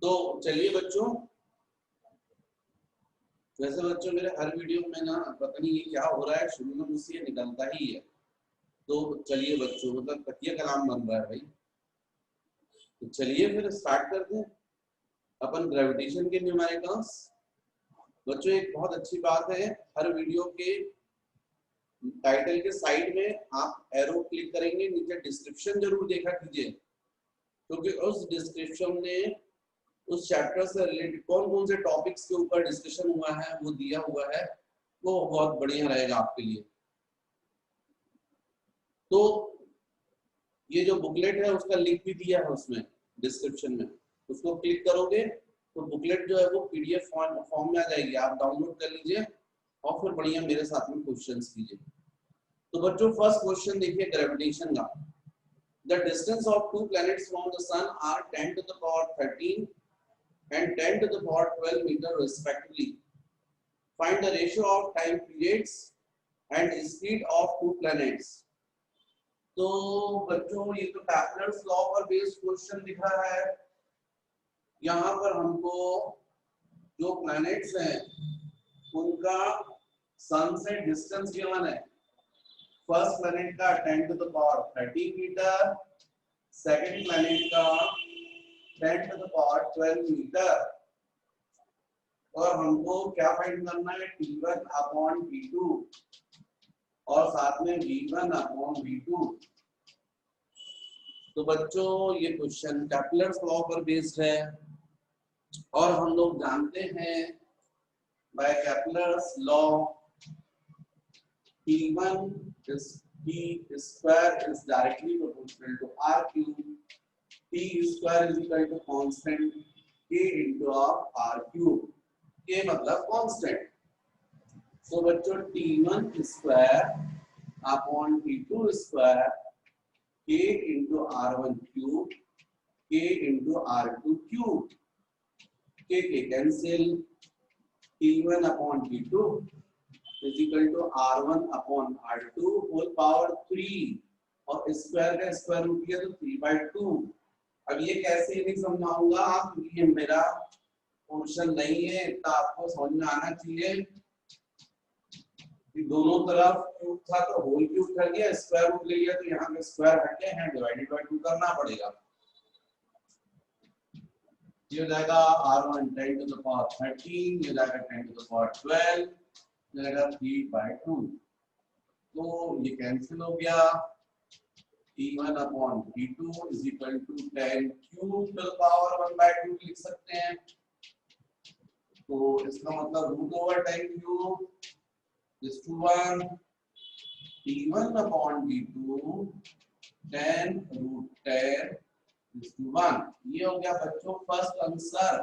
तो चलिए बच्चों, वैसे बच्चों मेरे हर वीडियो में ना पता नहीं ये क्या हो रहा है, शुरू में मुझसे ये निकलता ही है। तो चलिए बच्चों, मतलब कथिया कलाम बन रहा है भाई। तो चलिए फिर स्टार्ट करते हैं अपन ग्रेविटेशन के न्यूमेरिकल्स। बच्चों एक बहुत अच्छी बात है, हर वीडियो के टाइटल के साइड में आप एरो क्लिक करेंगे, नीचे डिस्क्रिप्शन जरूर देखा कीजिए, क्योंकि उस डिस्क्रिप्शन में उस चैप्टर से रिलेटेड कौन कौन से टॉपिक्स के ऊपर डिस्कशन हुआ है वो दिया हुआ है, वो बहुत बढ़िया रहेगा आपके लिए। तो ये जो बुकलेट है उसका लिंक भी दिया है उसमें डिस्क्रिप्शन में, उसको क्लिक करोगे तो बुकलेट जो है वो पीडीएफ फॉर्म में आ जाएगी, आप डाउनलोड कर लीजिए और फिर बढ़िया मेरे साथ में क्वेश्चंस कीजिए। तो बच्चों फर्स्ट क्वेश्चन देखिए ग्रेविटेशन का। The distance of two planets from the sun are 10 to the power 13 and 10 to the power 12 meter respectively. Find the ratio of time periods and speed of two planets. तो बच्चों ये तो Kepler's law पर based question दिख रहा है। यहाँ पर हमको जो प्लैनेट्स हैं उनका सन से डिस्टेंस गिवन है। फर्स्ट प्लैनेट का 10 to the power 13 मीटर, सेकंड प्लैनेट का 10 to the power 12 मीटर, और हमको क्या फाइंड करना है, T1 अपॉन T2 और साथ में V1 अपॉन V2। तो बच्चों ये क्वेश्चन कैप्लर्स लॉ पर बेस्ड है और हम लोग जानते हैं by Kepler's law T1 is T square is directly proportional to R cube, T square is equal to constant K into R cube, K मतलब constant। तो बच्चों T1 square upon T2 square K into R1 cube K into R2 cube, K cancel, T1 upon T2 is equal to R1 upon R2 whole power 3 और square का square root लिया तो 3/2। अब ये कैसे नहीं समझाऊंगा आप, क्योंकि ये मेरा पोर्शन नहीं है, इतना आपको समझ में आना चाहिए कि दोनों तरफ क्यूब था तो होल क्यूब कर दिया, स्क्वायर रूट ले लिया तो यहाँ पे स्क्वायर हट गए हैं, डिवाइडेड बाय 2 करना पड़ेगा। ये हो जाएगा R1 10 to the power 13, ये जाएगा 10 to the power 12, जाएगा 3/2। तो ये कैंसिल हो गया, T1 upon T2 is equal to 10 cube to the power 1/2 लिख सकते हैं। तो इसका मतलब root over 10 cube is to 1, T1 upon T2 10 root 10 is to 1। ये हो गया बच्चों फर्स्ट आंसर।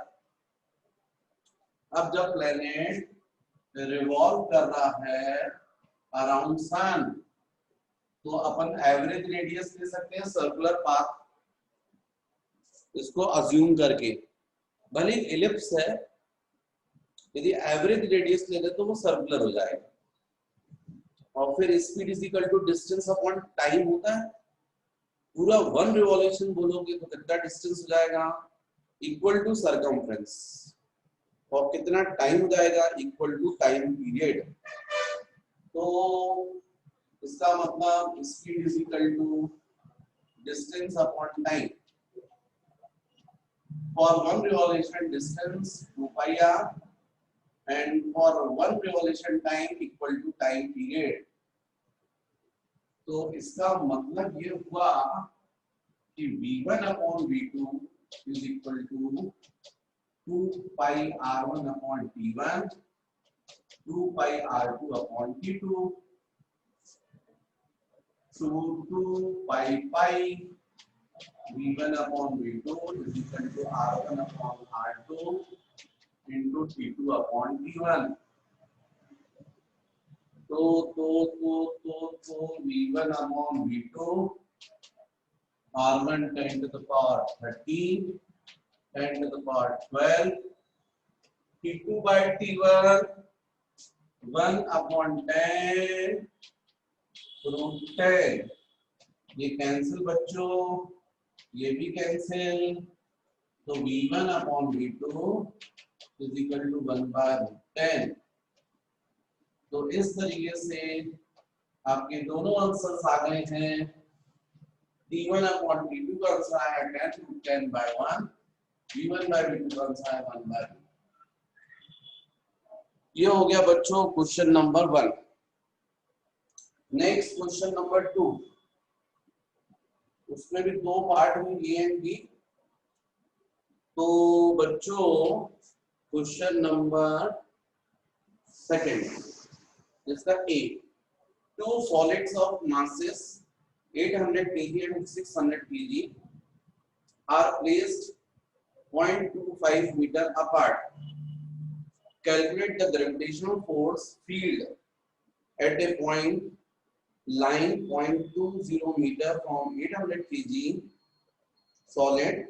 अब जब प्लेनेट रिवॉल्व कर रहा है अराउंड सन तो अपन एवरेज रेडियस ले सकते हैं सर्कुलर पाथ, इसको अज्यूम करके, भले इलिप्स है, यदि एवरेज रेडियस ले ले तो वो सर्कुलर हो जाएगा। और फिर speed is equal to distance upon time होता है, पूरा 1 रिवॉल्यूशन बोलोगे तो कितना डिस्टेंस हो जाएगा, इक्वल टू सरकमफ्रेंस, और कितना टाइम हो जाएगा, इक्वल टू टाइम पीरियड। तो इसका मतलब speed is equal to distance upon time. For 1 revolution distance 2πr and for 1 revolution time equal to time period। तो इसका मतलब ये हुआ कि V1 upon V2 is equal to 2πr1 upon T1 2πr2 upon T2, so 2π V1 upon V2 is equal to R1 upon R2 into T2 upon T1। तो V1 upon V2 R1 10 to the power 13 10 to the power 12, T2 by T1 1 upon 10 root 10। ये cancel बच्चों, ये भी cancel, तो v1 upon v2 is equal to 1/10। तो इस तरीके से आपके दोनों आंसर्स आ गए हैं। d1 अपॉन d2 का आंसर आया 10 √ 10/1, v1/v2 का आंसर आया 1/2। ये हो गया बच्चों question number 1। Next question number 2, उसमें भी दो पार्ट में ए एंड बी। तो बच्चों क्वेश्चन नंबर सेकंड, जिसका ए, two solids of masses 800 kg and 600 kg are placed 0.25 meter apart. Calculate the gravitational force field at a point lying 0.20 meter from 800 kg solid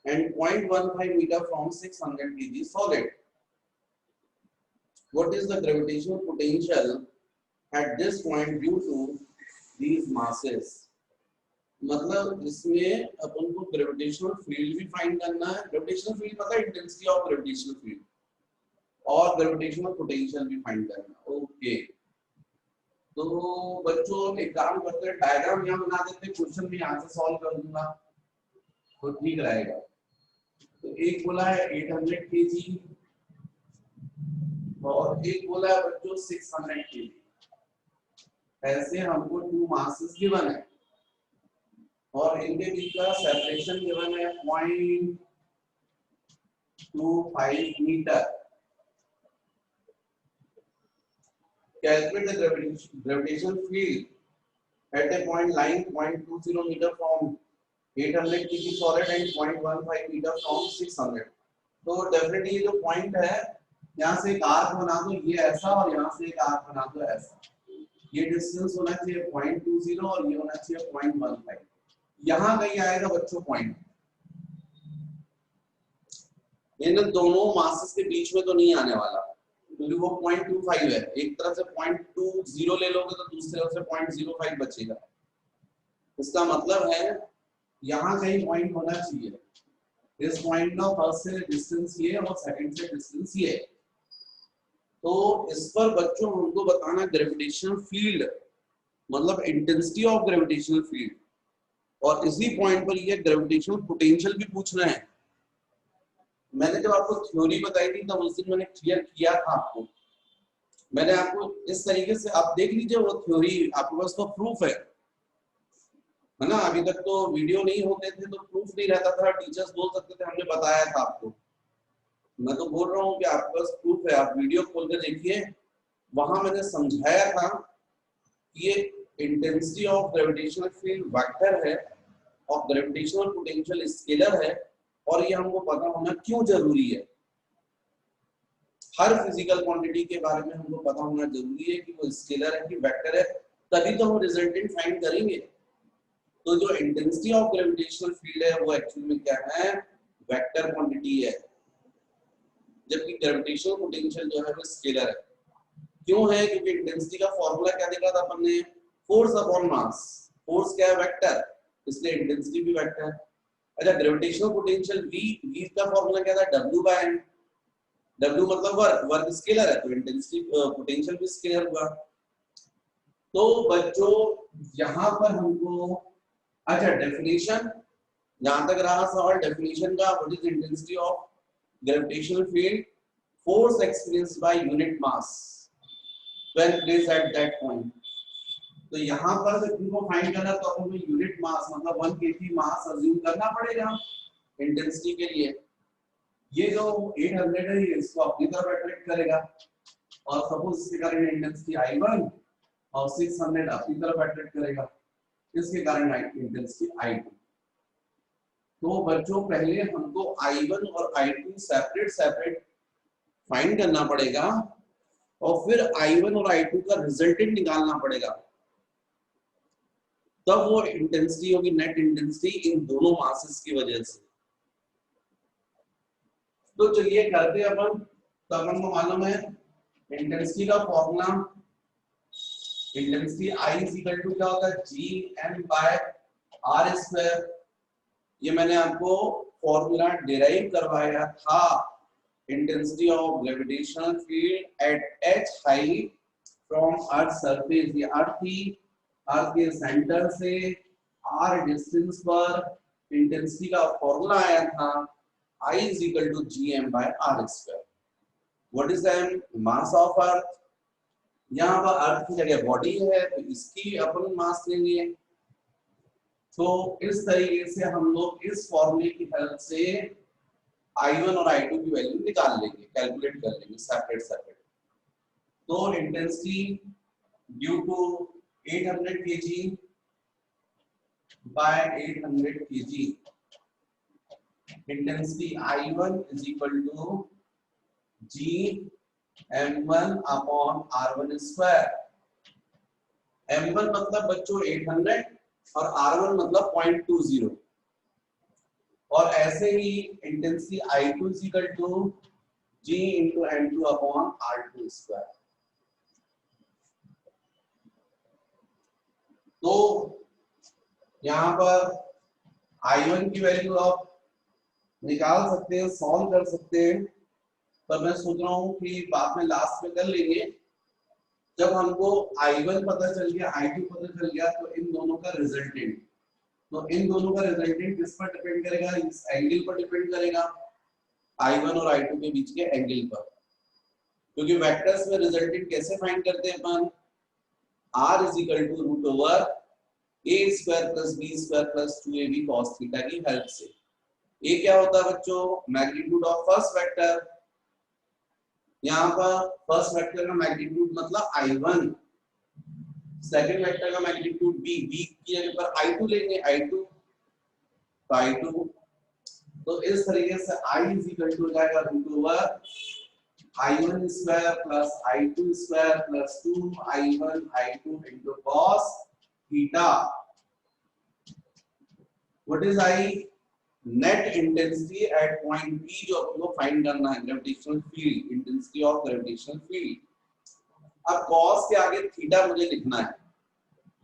and 0.15 meter from 600 kg solid. What is the gravitational potential at this point due to these masses? मतलब इसमें अपन को gravitational field भी find करना है। Gravitational field पता है, intensity of gravitational field, और gravitational potential भी फाइंड करना। ओके, तो बच्चों एक काम करते हैं, डायग्राम यहाँ बना देते हैं, क्वेश्चन भी यहाँ से सॉल्व कर दूंगा तो ठीक रहेगा। तो एक बोला है 800 kg और एक बोला है बच्चों 600 kg। ऐसे हमको टू मासेस गिवन है और इनके बीच का सेपरेशन गिवन है 0.25 metre. Calculate the gravitational field at a point lying 0.20 meter from 800 kg solid and 0.15 meter from 600। तो डेफिनेटली जो पॉइंट है, यहाँ से एक आर्क बना दो ये ऐसा, और यहाँ से एक आर्क बना दो ऐसा। ये डिस्टेंस होना चाहिए 0.20 और ये होना चाहिए 0.15। यहाँ कहीं आएगा बच्चों पॉइंट, इन दोनों मासेस के बीच में तो नहीं आने वाला, क्योंकि वो 0.25 है। एक तरफ से 0.20 ले लोगे तो दूसरी तरफ से 0.05 बचेगा। इसका मतलब है यहाँ कहीं पॉइंट होना चाहिए। इस पॉइंट का फर्स्ट से डिस्टेंस ये और सेकंड से डिस्टेंस ये। तो इस पर बच्चों हमको बताना ग्रेविटेशनल फील्ड, मतलब इंटेंसिटी ऑफ ग्रेविटेशनल फील्ड, और इसी पॉइंट पर ये ग्रेविटेशनल पोटेंशियल भी पूछना है। मैंने जब आपको थ्योरी बताई थी तब उस दिन मैंने क्लियर किया था आपको, मैंने आपको इस तरीके से, आप देख लीजिए वो थ्योरी, आपके पास तो प्रूफ है ना। अभी तक तो वीडियो नहीं होते थे तो प्रूफ नहीं रहता था, टीचर्स बोल सकते थे हमने बताया था आपको। मैं तो बोल रहा हूँ कि आपके पास प्रूफ है, आप वीडियो खोल कर देखिए, वहां मैंने समझाया था कि ये intensity of gravitational field vector है और ग्रेविटेशनल पोटेंशियल स्केलर है, और ये हमको पता होना क्यों जरूरी है। हर फिजिकल क्वांटिटी के बारे में हमको पता होना जरूरी है कि वो स्केलर है कि वेक्टर है, तभी तो हम रिजल्टेंट फाइंड करेंगे। तो जो इंटेंसिटी ऑफ ग्रेविटेशनल फील्ड है वो एक्चुअली में क्या है, वेक्टर क्वांटिटी है, जबकि ग्रेविटेशनल पोटेंशियल जो है वो स्केलर है। क्यों है, क्योंकि इंटेंसिटी का फॉर्मूला क्या देखा था अपन ने, फोर्स अपॉन मास। फोर्स क्या है, वेक्टर, इसलिए इंटेंसिटी भी वेक्टर है। अच्छा, ग्रेविटेशनल पोटेंशियल v का फॉर्मूला क्या था, w/m। w मतलब वर्क, वर्क स्केलर है, तो इंटेंसिटी पोटेंशियल भी स्केलर हुआ। तो बच्चों यहाँ पर हमको, अच्छा डेफिनेशन, जहां तक रहा सवाल डेफिनेशन का, what is intensity of gravitational field, force experienced by unit mass when placed at that point. तो यहाँ पर इनको फाइंड करना, तो अपन को यूनिट मास मतलब 1 kg मास अज्यूम करना पड़ेगा इंटेंसिटी के लिए। ये जो 800 है ये इसको अपनी तरफ अट्रैक्ट करेगा, और सपोज इसके कारण इंटेंसिटी I1 और 600 अपनी तरफ अट्रैक्ट करेगा, इसके कारण इंटेंसिटी I2। तो बच्चों पहले हमको I1 और I2 सेपरेट फाइंड करना पड़ेगा, और फिर I1 और I2 का रिजल्टेंट निकालना पड़ेगा, तब वो इंटेंसिटी होगी, नेट इंटेंसिटी इन दोनों मासेस की वजह से। तो चलिए करते अपन। तो अपन को मालूम है इंटेंसिटी का formula, intensity I is equal to क्या होता है, Gm/r²। ये मैंने आपको फॉर्मूला डिराइव करवाया था, intensity of gravitational field at h height from earth surface, ये अर्थ थी, अर्थ के सेंटर से r डिस्टेंस पर इंटेंसिटी का फॉर्मूला आया था I is equal to gm by r square. What is the mass of earth? यहाँ पर अर्थ की जगह बॉडी है तो इसकी अपन मास लेंगे। तो इस तरीके से हम लोग इस फॉर्मूले की हेल्प से I1 और I2 की वैल्यू निकाल लेंगे, कैलकुलेट कर लेंगे सेपरेट सेपरेट। तो intensity due to 800 kg by 800 kg, intensity I1 is equal to G m1 upon r1 square. m1 मतलब बच्चों 800 और r1 मतलब 0.20, और ऐसे ही intensity I2 is equal to G into m2 upon r2 square. तो यहाँ पर I1 की वैल्यू आप निकाल सकते हैं, सॉल्व कर सकते हैं, पर मैं सोच रहा हूँ कि बाद में लास्ट में कर लेंगे। जब हमको I1 पता चल गया, I2 पता चल गया, तो इन दोनों का रिजल्टेंट, तो इन दोनों का रिजल्टेंट किस पर डिपेंड करेगा? इस एंगल पर डिपेंड करेगा, I1 और I2 के बीच के एंगल पर। क्योंकि वेक्टर्स में रिजल्टेंट कैसे फाइंड करते हैं अपन? R is equal to root over a square plus b square plus 2ab cos थीटा की हेल्प से। ये क्या होता है बच्चों? Magnitude of first vector. यहाँ पर फर्स्ट वेक्टर का मैग्नीट्यूड मतलब I1, सेकंड वेक्टर का मैग्नीट्यूड b की जगह पर I2 लेंगे, I2 तो I2, तो इस तरीके से I इज इक्वल टू हो जाएगा root over I1 square plus I2 square plus 2I1 I2 into cos theta. What is I? Net intensity at point P जो आपको फाइंड करना है, gravitational field, intensity of gravitational field. अब cos के आगे theta मुझे लिखना है,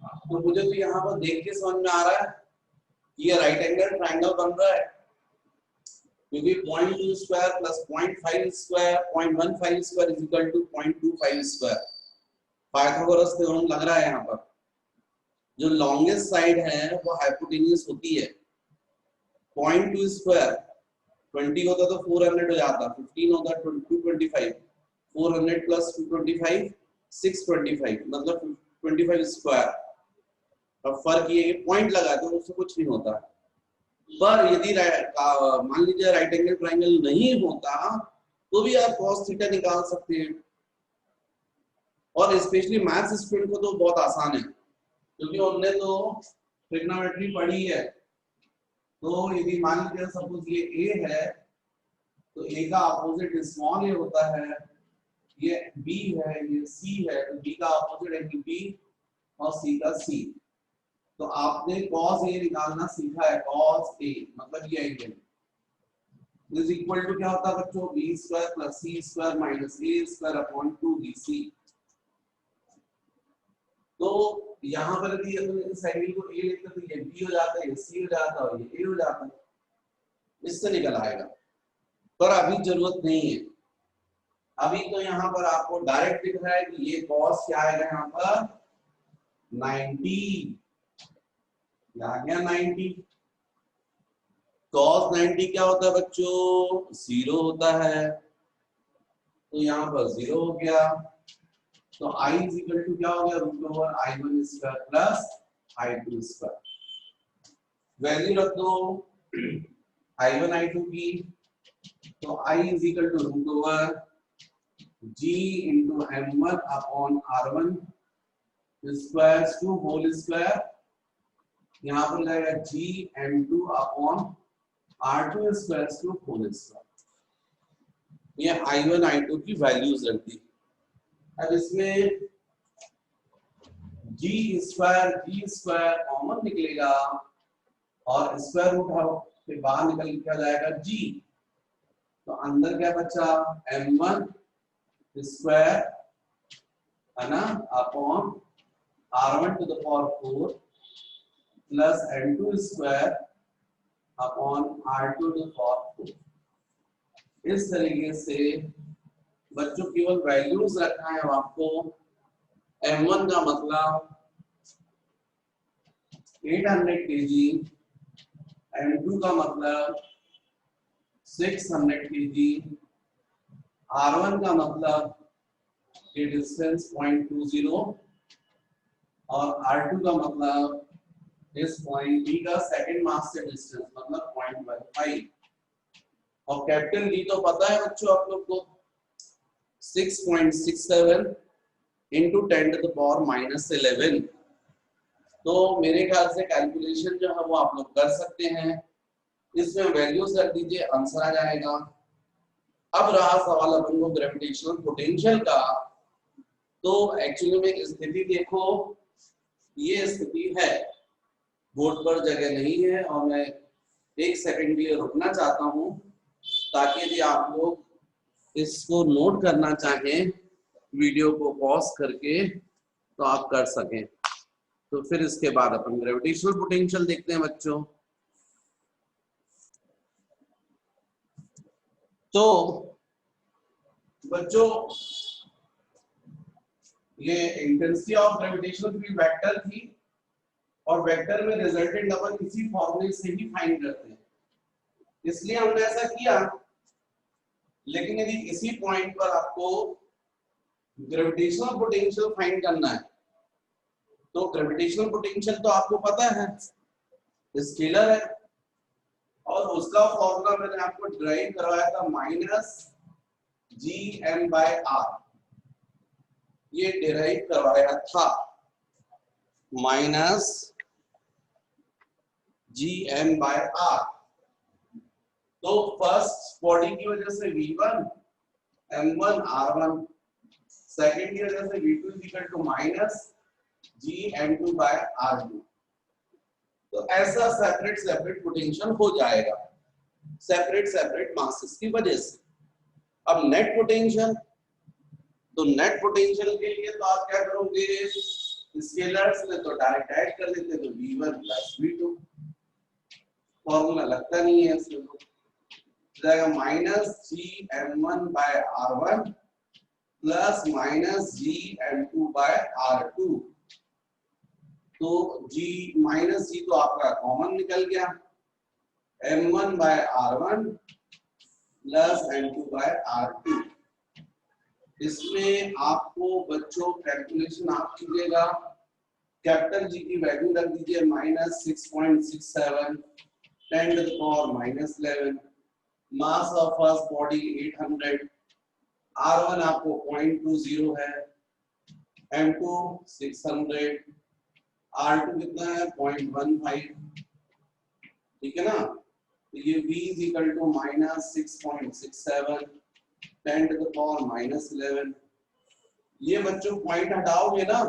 तो मुझे तो यहाँ पर देख के समझ में आ रहा है कि ये राइट एंगल ट्रायंगल बन रहा है, क्योंकि 0.2 square plus 0.5 square 0.15 square is equal to 0.25 square. Pythagoras theorem लग रहा है यहाँ पर। जो लॉन्गेस्ट साइड है वो हाइपोटेन्यूज होती है। 0.2 स्क्वायर 20 होता तो 400 हो जाता, 15 होता 225, 400 प्लस 225 625 मतलब 25 स्क्वायर। अब फर्क ये पॉइंट लगा तो उससे कुछ नहीं होता। पर यदि मान लीजिए राइट एंगल ट्रायंगल नहीं होता तो भी आप cos थीटा निकाल सकते हैं। और स्पेशली मैथ्स स्टूडेंट को तो बहुत आसान है, क्योंकि उन्होंने तो ट्रिग्नोमेट्री पढ़ी है। तो यदि मान लीजिए सपोज ये a है, तो a का अपोजिट स्मॉल a होता है, ये b है, ये c है, तो b का अपोजिट एंगल b और c का c। तो आपने cos a निकालना सीखा है, cos a मतलब ये एंगल इज इक्वल टू क्या होता है बच्चों? b square plus c square minus a square upon 2bc। तो यहाँ पर यदि इस एंगल को a लेते तो ये b हो जाता है, ये c हो जाता है और ये a हो जाता है, इससे निकल आएगा। पर अभी जरूरत नहीं है, अभी तो यहाँ पर आपको डायरेक्ट दिख रहा है कि ये cos क्या आएगा यहाँ पर 90, आ गया 90। cos 90 क्या होता है बच्चों? 0 होता है, तो यहाँ पर 0 हो गया। तो I इज इक्वल टू क्या हो गया? Root over I1 square plus I2 square. Value रख दो I1 I2 की, तो I is equal to root over G into M1 upon R1 square to whole square. यहाँ पर जाएगा G M2 upon R2 square to whole square. ये I1 I2 की values रख दी। अब इसमें G स्क्वायर कॉमन निकलेगा और स्क्वायर रूट के बाहर निकल क्या जाएगा G, तो अंदर क्या बचा? M1 स्क्वायर है ना upon R1 to the power 4 plus M2 square upon R2 to power 4। इस तरीके से बच्चों केवल वैल्यूज रखना है आपको। M1 का मतलब 800 kg, M2 का मतलब 600 kg, R1 का मतलब ये डिस्टेंस 0.20 और R2 का मतलब इस पॉइंट B का सेकंड मास से डिस्टेंस मतलब 0.15। और कैपिटल D तो पता है बच्चों आप लोग को 6.67 इंटू 10⁻⁻11। तो मेरे ख्याल से कैलकुलेशन जो है वो आप लोग कर सकते हैं। इसमें वैल्यूज रख दीजिए, आंसर आ जाएगा। अब रहा सवाल अपन को ग्रेविटेशनल पोटेंशियल का। तो एक्चुअली में स्थिति देखो, ये स्थिति है, बोर्ड पर जगह नहीं है और मैं एक सेकंड के लिए रुकना चाहता हूं ताकि यदि आप लोग इसको नोट करना चाहें वीडियो को पॉज करके तो आप कर सकें। तो फिर इसके बाद अपन ग्रेविटेशनल पोटेंशियल देखते हैं बच्चों। तो बच्चों ये intensity of gravitational field vector थी और वेक्टर में रिजल्टेंट अपन इसी फॉर्मूले से ही फाइंड करते हैं, इसलिए हमने ऐसा किया। लेकिन यदि इसी पॉइंट पर आपको ग्रेविटेशनल पोटेंशियल फाइंड करना है तो ग्रेविटेशनल पोटेंशियल तो आपको पता है स्केलर है और उसका फॉर्मूला मैंने आपको ड्राइव करवाया था -Gm/r। ये डिराइव करवाया था -Gm/r। तो फर्स्ट बॉडी की वजह से V1 M1 R1, सेकंड की वजह से V2 -Gm2/r2। तो ऐसा सेपरेट सेपरेट पोटेंशियल हो जाएगा सेपरेट मासेस की वजह से। अब नेट पोटेंशियल, तो नेट पोटेंशियल के लिए तो आप क्या करोगे, स्केलर्स में तो डायरेक्ट ऐड कर देते, तो V1 + V2, फॉर्मूला लगता नहीं है इसमें, तो जाएगा -Gm1/r1 + -Gm2/r2। तो G तो आपका कॉमन निकल गया, M1/r1 + M2/r2। इसमें आपको बच्चों कैलकुलेशन आप कीजिएगा, कैपिटल G की वैल्यू रख दीजिए -6.67 10⁻⁻11, mass of first body 800, R1 आपको 0.20 है, M2 600, R2 कितना है 0.15, ठीक है ना। तो ये V -6.67 10⁻⁻11। ये बच्चों पॉइंट हटाओगे ना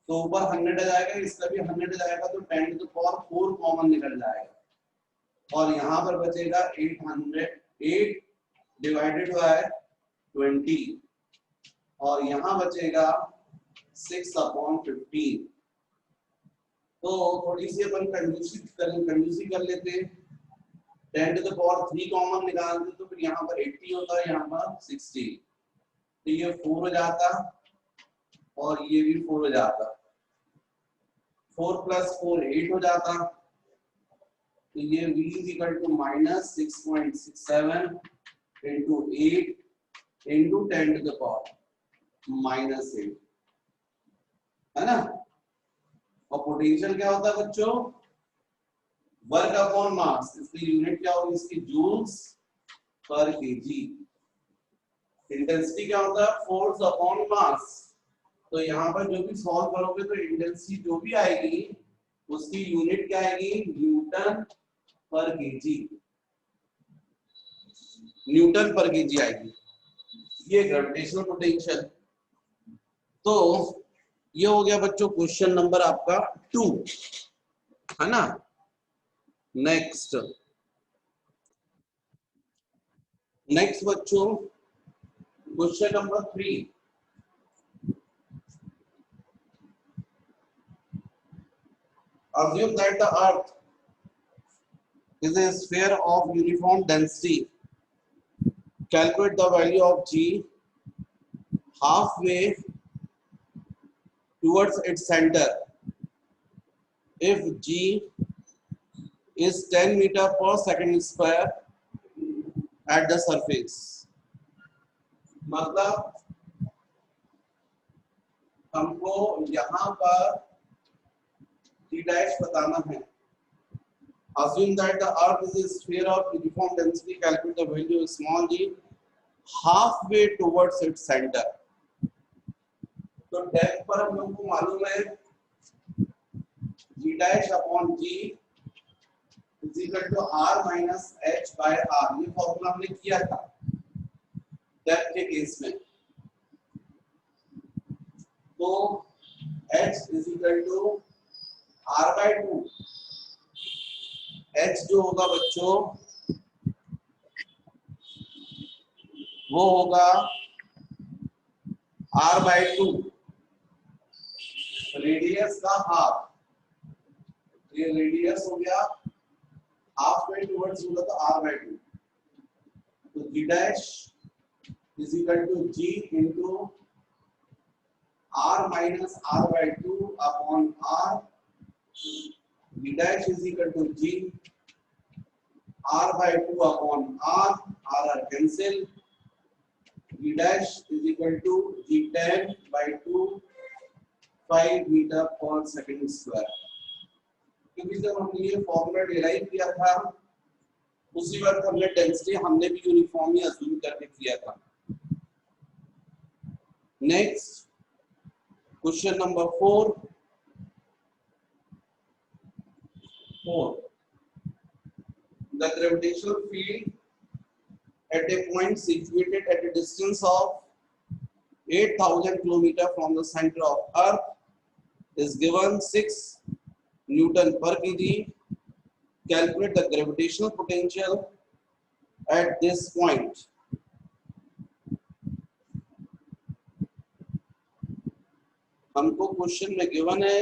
तो ऊपर 100 आ जाएगा, इसका भी 100 आ जाएगा, तो 10⁴ कॉमन निकल जाएगा और यहाँ पर बचेगा 8 डिवाइडेड बाय 20 और यहाँ बचेगा 6/15। तो थोड़ी सी अपन कंजूसी कर लेते हैं, 10⁻³ कॉमन निकालते तो फिर यहाँ पर 80 होता है, यहाँ पर 60, तो ये 4 हो जाता और ये भी 4 हो जाता, 4 + 4 8 हो जाता। तो ये V -6.67 × 8 × 10⁻⁻8 है ना। और पोटेंशियल क्या होता है बच्चों, वर्क अपॉन मास, इसकी यूनिट क्या होगी, इसकी जूल्स पर केजी। इंटेंसिटी क्या होता है, फोर्स अपॉन मास। तो यहाँ पर जो भी सॉल्व करोगे तो इंटेंसिटी जो भी आएगी उसकी यूनिट क्या आएगी, न्यूटन पर केजी, न्यूटन पर केजी आएगी। ये ग्रेविटेशनल पोटेंशियल। तो ये हो गया बच्चों क्वेश्चन नंबर आपका 2, है ना। नेक्स्ट बच्चों question number 3। Assume that the earth is a sphere of uniform density. Calculate the value of G halfway towards its center. If G is 10 meter per second square at the surface. मतलब हमको यहाँ पर G dash बताना है. Assume that the earth is a sphere of uniform density. Calculate the value of small g halfway towards its center. तो depth पर हम लोग को मालूम है g dash upon g is equal to r minus h by r. ये formula हमने किया था डेप्थ के केस में. तो h is equal to r by 2. h जो होगा बच्चों वो होगा r by 2. रेडियस का हाफ, ये रेडियस हो गया हाफ बाय टुवर्ड्स होगा तो r by 2. तो g dash is equal to g into r minus r by 2 upon r. g dash is equal to g r by 2 upon r. R cancel. g dash is equal to g10 by 2 5 meter per second square. क्योंकि जब हमने ये formula derive किया था उसी वक्त हमने density हमने भी यूनिफॉर्मली अज्यूम करके किया था. Next question number 4. The gravitational field at a point situated at a distance of 8,000 km from the center of Earth is given 6 Newton per kg. Calculate the gravitational potential at this point. हमको question में given है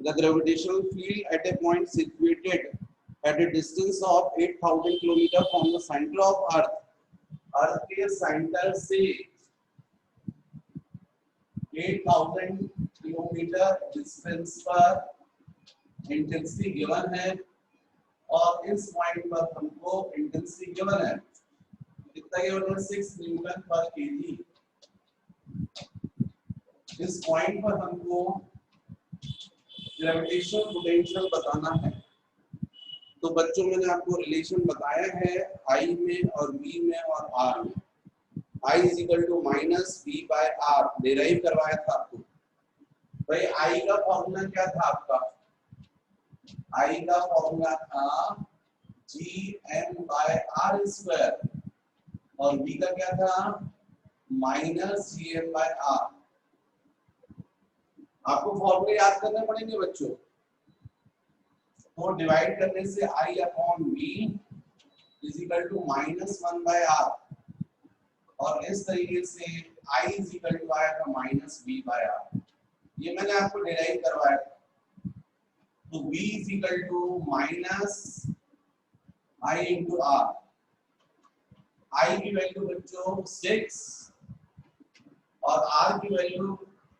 the gravitational field at a point situated at a distance of 8,000 km from the center of Earth. अर्थ के centre से 8,000 kilometre distance पर intensity given है और इस point पर हमको इंटेंसिटी गिवन है. कितना गिवन है? 6 न्यूटन पर केजी. इस पॉइंट पर हमको ग्रेविटेशनल पोटेंशियल बताना है. तो बच्चों मैंने आपको रिलेशन बताया है I में और V में और R में. I is equal to minus V by R derive करवाया था आपको. भाई I का फॉर्मूला क्या था आपका? I का फॉर्मूला था Gm बाय R स्क्वायर और V का क्या था? Minus Gm by R. आपको फॉर्मूले याद करने पड़ेंगे बच्चों. तो डिवाइड करने से I upon V is equal to minus 1 by R और इस तरीके से I इज इक्वल टू आया था माइनस V बाय R. ये मैंने आपको डिराइव करवाया था. तो V is equal to minus I into R. I की वैल्यू बच्चों 6 और R की वैल्यू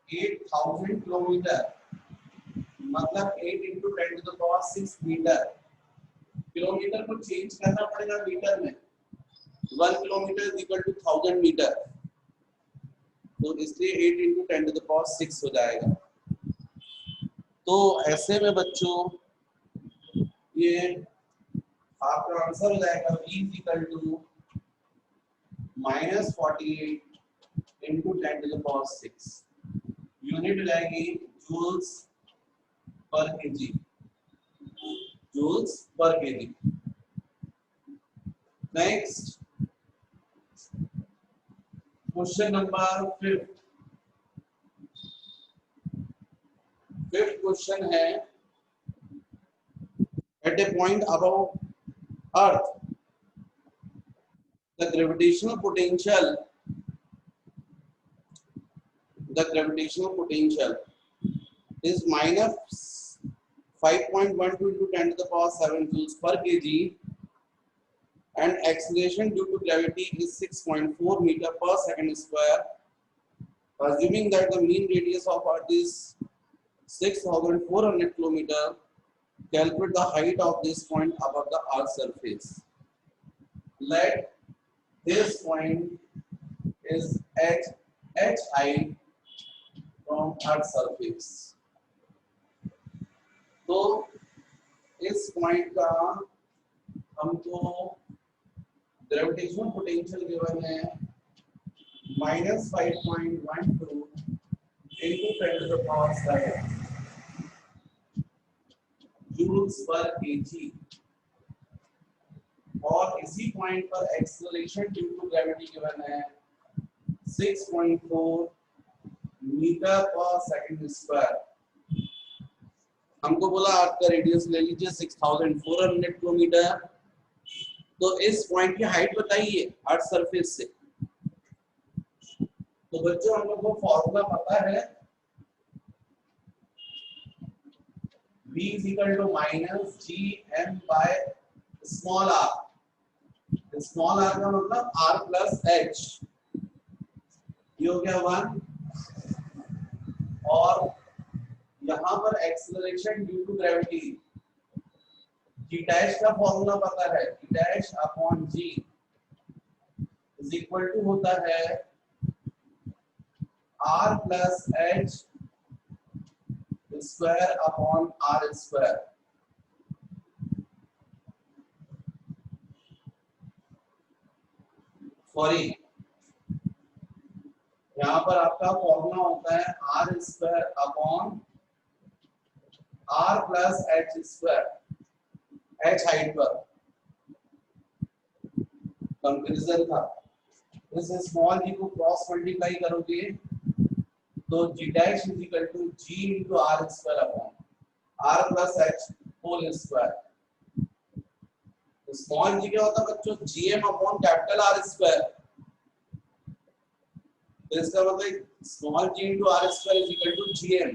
8,000 किलोमीटर मतलब 8 into 10 to the power 6 metre. Kilometre को चेंज करना पड़ेगा मीटर में. 1 kilometre is equal to 1000 metre. तो इसलिए 8 into 10 to the power 6 हो जाएगा. तो ऐसे में बच्चों ये आपका आंसर हो जाएगा V is equal to minus 48 into 10 to the power 6. Unit जाएगी joules per KG. Joules per KG. Next question number 5. Fifth question है at a point above earth the gravitational potential is minus 5.12 into 10 to the power 7 joules per kg, and acceleration due to gravity is 6.4 meter per second square. Assuming that the mean radius of Earth is 6,400 kilometer, calculate the height of this point above the Earth's surface. Let this point is h height from Earth's surface. तो इस point का हमको gravitational potential given है -5.12 into 10 to the power 7 joules per kg, और इसी point पर acceleration due to gravity given है 6.4 metre पर सेकंड स्क्वायर। हमको बोला अर्थ का रेडियस ले लीजिए 6,400 किलोमीटर, तो इस पॉइंट की हाइट बताइए अर्थ सरफेस से। तो बच्चों हम लोग को फॉर्मूला पता है, v - gm by small r। Small r का मतलब r प्लस h, ये हो गया 1। और यहाँ पर acceleration due to gravity g dash का फॉर्मूला पता है, g dash upon g is equal to होता है r plus h square upon r square. Sorry, यहाँ पर आपका फॉर्मूला होता है r square upon r plus h square, h height पर कंपैरिजन था। इस स्मॉल g को क्रॉस मल्टीप्लाई करोगे तो g dash is equal to g into r square upon r plus h whole square. तो स्मॉल g क्या होता है बच्चों, gm अपॉन कैपिटल R स्क्वायर। तो इसका मतलब small g into r square is equal to gm।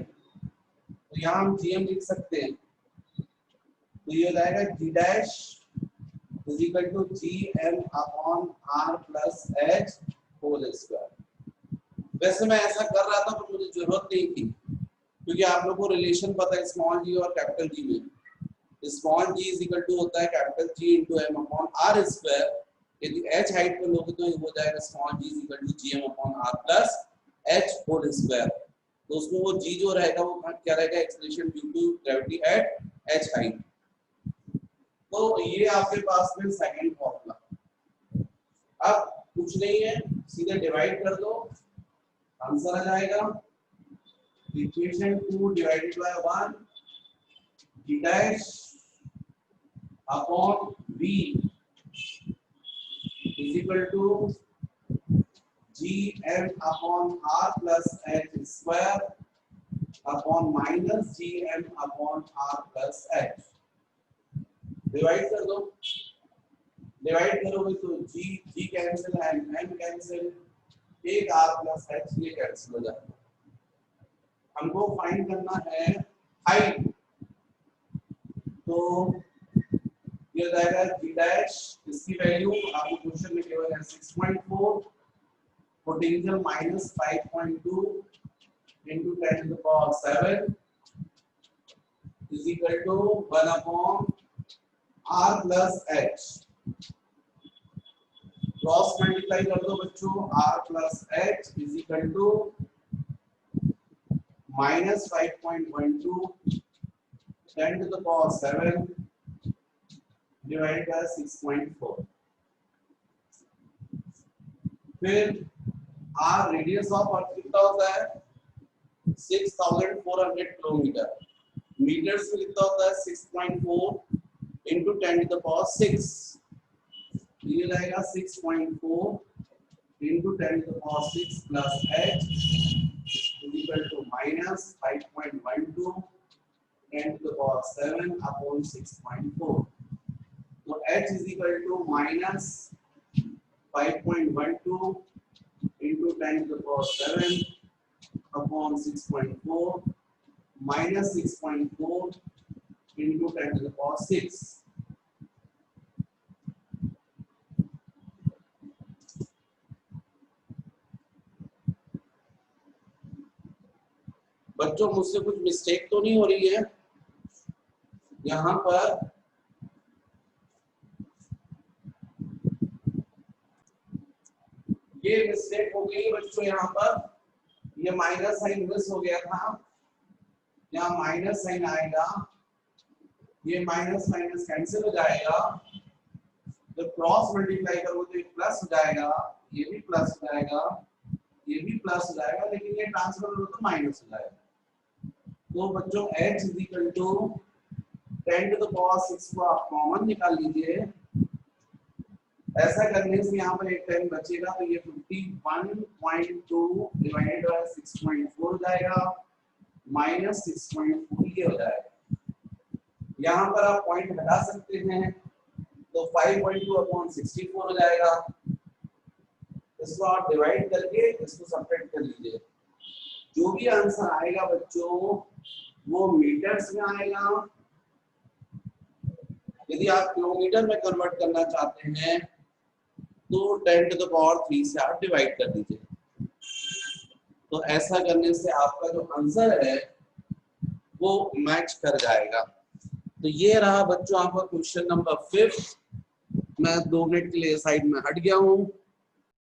तो यहाँ हम gm लिख सकते हैं, तो ये हो जाएगा g dash is equal to gm upon r plus h whole square. वैसे मैं ऐसा कर रहा था पर मुझे जरूरत नहीं थी, क्योंकि आप लोगों को रिलेशन पता है स्मॉल g और कैपिटल G में। Small g is equal to होता है capital G into m upon r square. यदि h हाइट पर लोगे तो ये हो जाएगा small g is equal to gm upon r plus h whole square. तो उसमें वो g जो रहेगा वो क्या रहेगा, acceleration due to gravity at h height. तो ये आपके पास में सेकंड फॉर्मूला। अब कुछ नहीं है, सीधे डिवाइड कर दो, आंसर आ जाएगा equation 2 divided by 1 g dash upon v is equal to gm upon r plus h square upon minus gm upon r plus h। Divide कर दो, डिवाइड करोगे तो g cancel and m cancel, एक r plus h ये cancel हो जाएगा। हमको find करना है हाइट, तो ये जाएगा g डैश, इसकी वैल्यू आपको क्वेश्चन में केवल है 6.4, potential -5.2 into 10 to the power 7 is equal to 1 upon r plus h। Cross multiply कर दो बच्चों, r plus h is equal to -5.12 10 to the power 7 divided by 6.4। फिर r रेडियस ऑफ अर्थ कितना होता है 6,400 किलोमीटर, मीटर्स में कितना होता है 6.4 into 10 to the power 6। ये रहेगा 6.4 into 10 to the power 6 plus h is equal to -5.12 10 to the power 7 upon 6.4। तो h is equal to -5.12 into 10 to the power 7 upon 6.4 minus 6.4 into 10 to the power 6। बच्चों मुझसे कुछ mistake तो नहीं हो रही है यहाँ पर? ये मिस्टेक हो गई बच्चों यहाँ पर, ये माइनस साइन मिस हो गया था, यहाँ माइनस साइन आएगा, ये माइनस माइनस कैंसिल हो जाएगा, जब क्रॉस मल्टीप्लाई करोगे तो ये प्लस हो जाएगा, ये भी प्लस हो जाएगा, ये भी प्लस हो जाएगा, लेकिन ये ट्रांसफर हो तो माइनस हो जाएगा। तो बच्चों h is equal to 10 to the power 6 को आप कॉमन निकाल लीजिए। ऐसा करने से यहाँ पर एक 10 बचेगा, तो ये 51.2 डिवाइडेड बाय 6.4 हो जाएगा, माइनस 6.4 ये हो जाएगा। यहाँ पर आप पॉइंट हटा सकते हैं, तो 5.2 अपॉन 64 हो जाएगा। इसको आप डिवाइड करके इसको सब्ट्रैक्ट कर लीजिए। जो भी आंसर आएगा बच्चों वो मीटर्स में आएगा। यदि आप किलोमीटर में कन्वर्ट करना चाहते हैं तो 10 टू द पावर 3 से आप डिवाइड कर दीजिए। तो ऐसा करने से आपका जो आंसर है वो मैच कर जाएगा। तो ये रहा बच्चों आपका क्वेश्चन नंबर 5। मैं 2 मिनट के लिए साइड में हट गया हूँ।